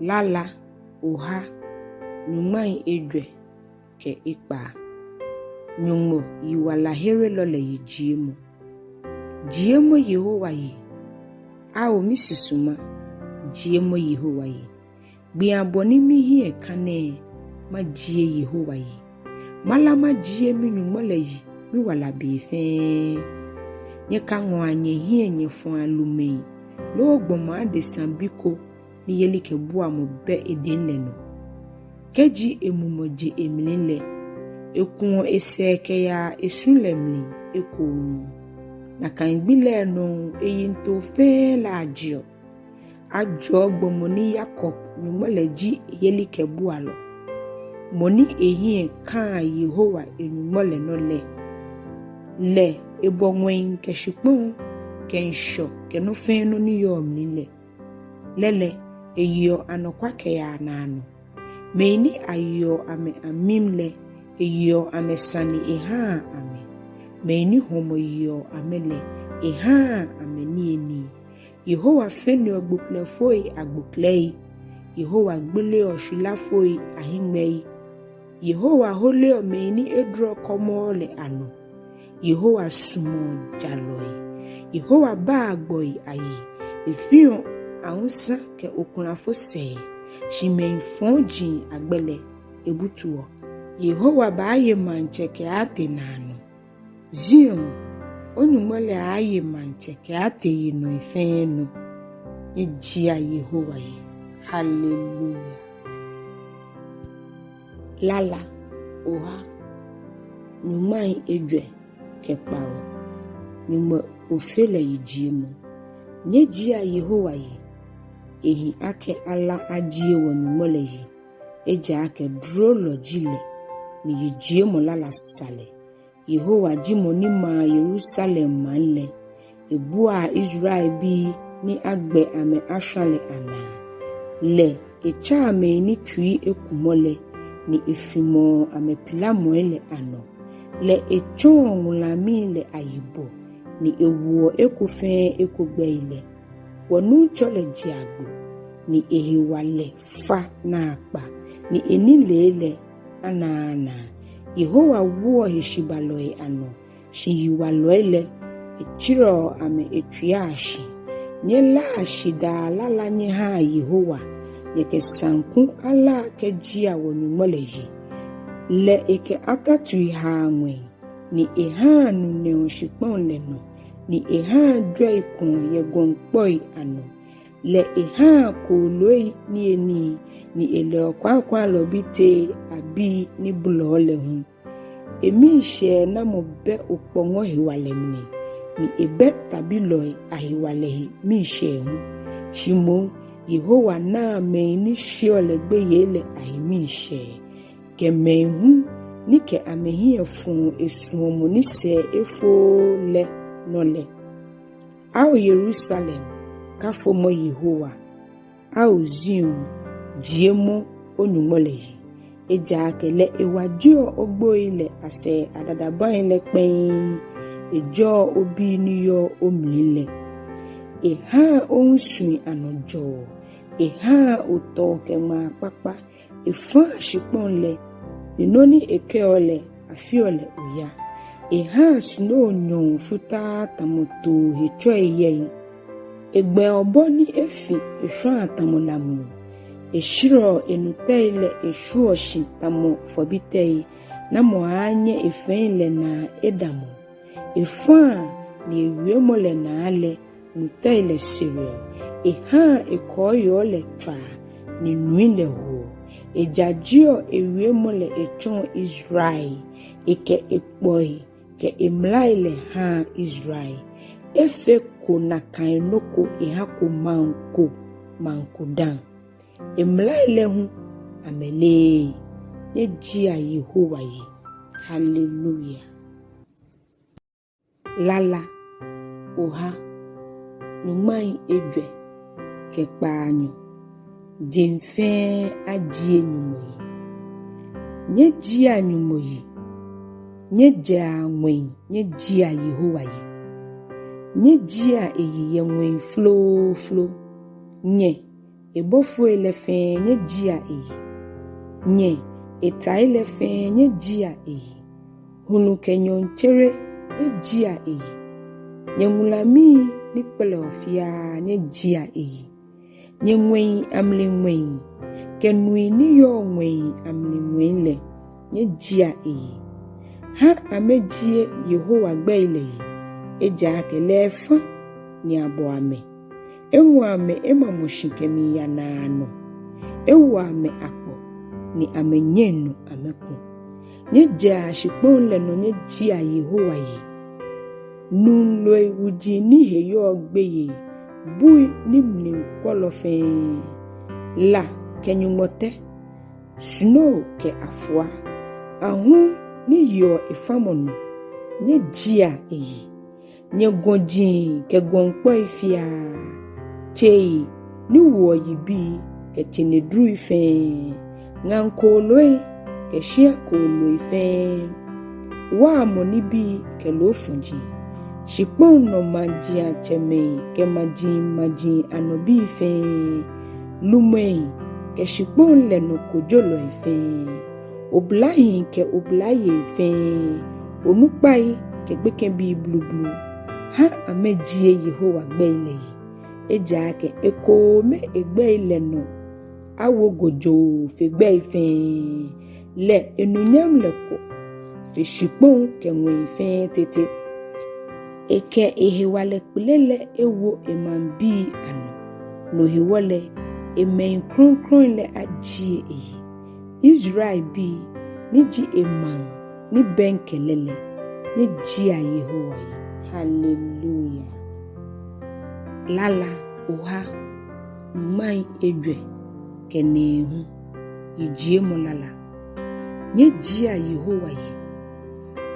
lala oha nyumai edwe ke ikpa nyumo yiwala here lole yi jiemo Yehowa yi a misisuma jiemo Yehowa yi biaboni mi hie kane ma jie Yehowa yi malama jie mi nyumole yi mi wala befe nye kanwa nye hie nye fon alume lo gboma de sambiko ni yelike bua mo be edenle no keji emumoje emlinle ekun eseke ya esulemli ekun na kan gbile no eyinto fe la ajo gbomo ni Yakob nyumole ji yelike bua lo moni ehie kan Yehowa enyumole no le ebonwen keshipon kensho kenofeno ni yomlile lele eyo anokwa ke ya nanu meini ayo ame amimle eyo ame sani eha ame meini homo yo amele eha ame ni Yehowa feni ogbukle foi agbuklei Yehowa gbele oshula foi ahimei Yehowa hole o meini edro komole anu Yehowa sumo jaloi Yehowa ba agboi ayi efion ahunsa ke okunafo se shimen fonjin agbele ebutuo Yehowa ba aye manche ke ate nanu Zion onyumole aye manche ke ate yino ifeno ejia Yehowa yi hallelujah lala oha nyumai edwe ke pawo nyuma ofele yijiemu nyejia Yehowa yi ehi ake ala ajie wonyumole yi eja ake drolo jile ni yijiemu lala sale Yehowa jimo ni ma Jerusalem manle ebua Israel bi ni agbe ame ashale ana le echa ame ni tui ekumole ni efimo ame pilamo ele ano le echon ngulami le ayibo ni ewuo ekufe ekugbe ile wonu chole jiagbo ni ehiwale fa na akpa ni enilele ana Yehowa wuo heshibaloi ano shi yiwaloile echiro ame etuashi nyela ashida lala nye ha Yehowa yeke sanku ala kejia wonyumole yi le eke atatui ha nwe ni eha nu ne oshipon leno ni eha dwe ikun yegonpoi ano le eha koloi ni eni ni ele okwa lobite abi ni bulole hu emi she na mo be opongo hiwalemni ni ebe tabiloi ahiwalehi mi she hu shimo Yehowa na me ni shiole gbe yele ahimi she ke me hu ni ke amehi efun esuomo ni se efo le nole ao Jerusalem kafomo Yehowa ao Zion jiemo onyumole yi eja akele ewadio ogbo ile ase adadaba ile pen ejo obi niyo omlile eha onsun anojo eha oto kema papa efa shiponle ninoni ekeole afiole oya eha snow nyon futa tamoto hecho eye egbe oboni efi ehwa tamolamu eshiro enutele eshuo shitamo fobitei na moanye efenle na edamu efa ni ewemole na ale nutele sirio eha ekoyo le twa ni nuile ho ejajio ewemole echon Israel eke ekpoi ke emlaile ha Israel efe ko na kainoko ehako manko dan emlaile hu amele ejia Yehowa yi hallelujah lala oha numai edwe kekpanyo jemfe ajie nyumoyi nyejia nyumoyi nyeja nwen nyejia Yehowa yi nyejia eyiye nwen flo nye Ebofo elefe nye jia eyi. Nye eta elefe nye jia eyi. Hunu kenyon chere nye jia eyi. Nye mulami nikpele ofia nye jia eyi. Nye ngwen amli ngwen. Kenui niyo ngwen amli ngwen le nye jia eyi. Ha amejie Yehowa gbe ile yi. Eja kelefa ni abo ame. Enwu ame ema moshinkemi ya na ano. Ewu ame akpo ni ame nyenu ameku. Nye ja shikpon le no nye jia Yehowa yi. Nun loi wuji ni heyo gbeye. Bui ni mlim kolofe. La kenyumote. Snow ke afwa. Ahun ni yo ifamono. Nye jia eyi. Nye gonjin ke gonpo ifia. Chei ni wo yibi ke chinedru ife. Ngan koloi ke shia koloi ife. Wa moni bi ke lo funji. Shikpon no majia cheme ke majin anobi ife. Lumei ke shikpon le no kojolo ife. Oblahi ke oblaye ife. Onukpai ke gbeken bi blue. Ha amejie Yehowa gbe ile yi. Eja ke eko me egbe ile no. Awo gojo fe gbe ife. Le enunyam leko. Fe shikpon ke nwe ife tete. Eke ehewale kulele ewo emambi ano. No hewale emen kron le ajie eyi. Israel bi niji eman ni benkelele. Ni jia Yehowa yi. Hallelujah. Lala oha numai edwe kenehu ijie mo lala. Nye jia Yehowa yi.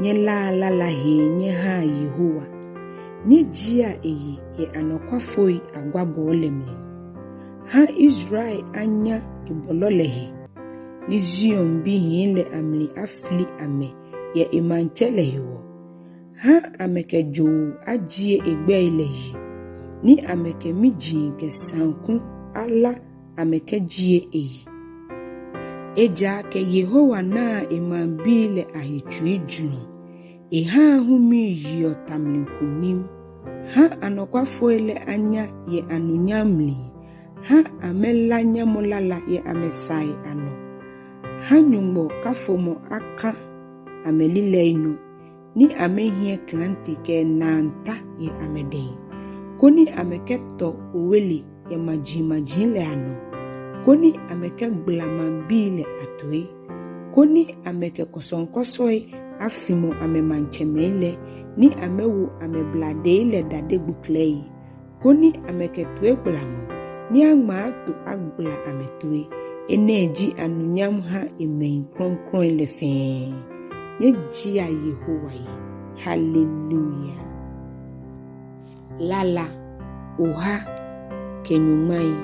Nye la he nye ha Yehowa. Nye jia eyi ye anokwafoi agwabo olemle. Ha Israel anya ibololehe. Ni Zion bi hinle amli afli ame ye imanchele hiwo. Ha ameke jo ajie egbe ile yi. Ni ameke miji ke sanku ala ameke jie eyi. Eja ke Yehowa na imambile ahichui junu. Eha humi yi otamlinkunim. Ha anokwafo ele anya ye anunyamli. Ha amela nyamolala ye amesai ano. Ha nyumbo kafomo aka amelile ino. Ni amehie klanti ke nanta ye amedei. Koni ameketo uweli ye majin le ano. Koni ameke glamambile atoi. Koni ameke kosonkosoi afimo amemanchemele. Ni amewu amebladeile dade buklei. Koni ameke tue glamo. Ni agma atu agbla ametue. Eneji anunyam ha imein kron le fin. Nye jia Yehowa yi. Hallelujah. Lala oha kenyumai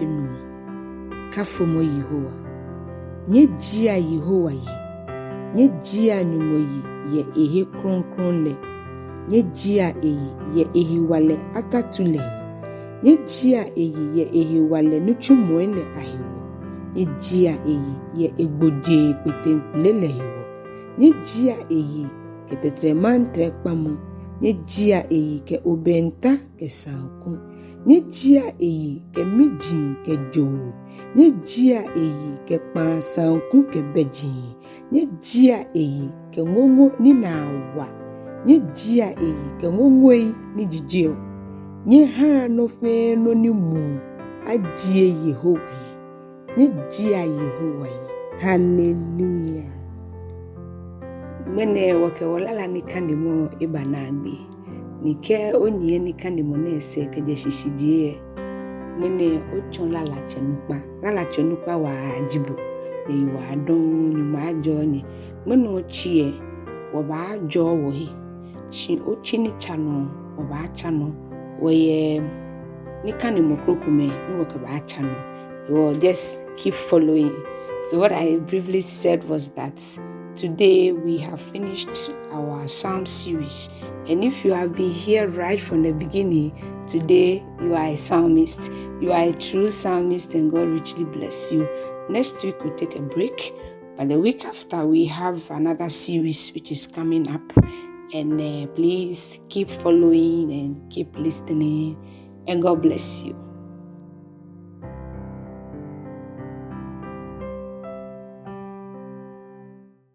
enu. Kafomo Yehowa. Nye jia Yehowa yi. Nye jia nyumo yi ye ehe kron le. Nye jia eyi ye ehe wale atatule. Nye jia eyi ye ehe wale nuchumoele ahiwo. Nye jia eyi ye egboje petenkulele hiwo. Nye jia eyi ke tetreman trekpamu. Nye jia eyi ke obenta ke sanku. Nye jia eyi ke mijin ke jowu. Nye jia eyi ke pan sanku ke bejin. Nye jia eyi ke ngongo ni na awa. Nye jia eyi ke ngongoi ni jijio. Nye ha no fe no ni mu. Ajie Yehowa yi. Nye jia Yehowa yi. Hallelujah. Mwene wake walala nikandimo ibanagbe. Nike onye nikandimo nese keje shishijie. Mwene ochon lala chenupa. Lala chenupa wa ajibu. Wa adon nyuma ajo ni. Mwene ochie waba ajo wohi. Shi ochi ni chano waba achano. Woye nikandimo krokume ni waba achano. You will just keep following. So what I briefly said was that today we have finished our Psalm series. And if you have been here right from the beginning, today you are a psalmist. You are a true psalmist, and God richly bless you. Next week we'll take a break, but the week after we have another series which is coming up. And please keep following and keep listening, and God bless you.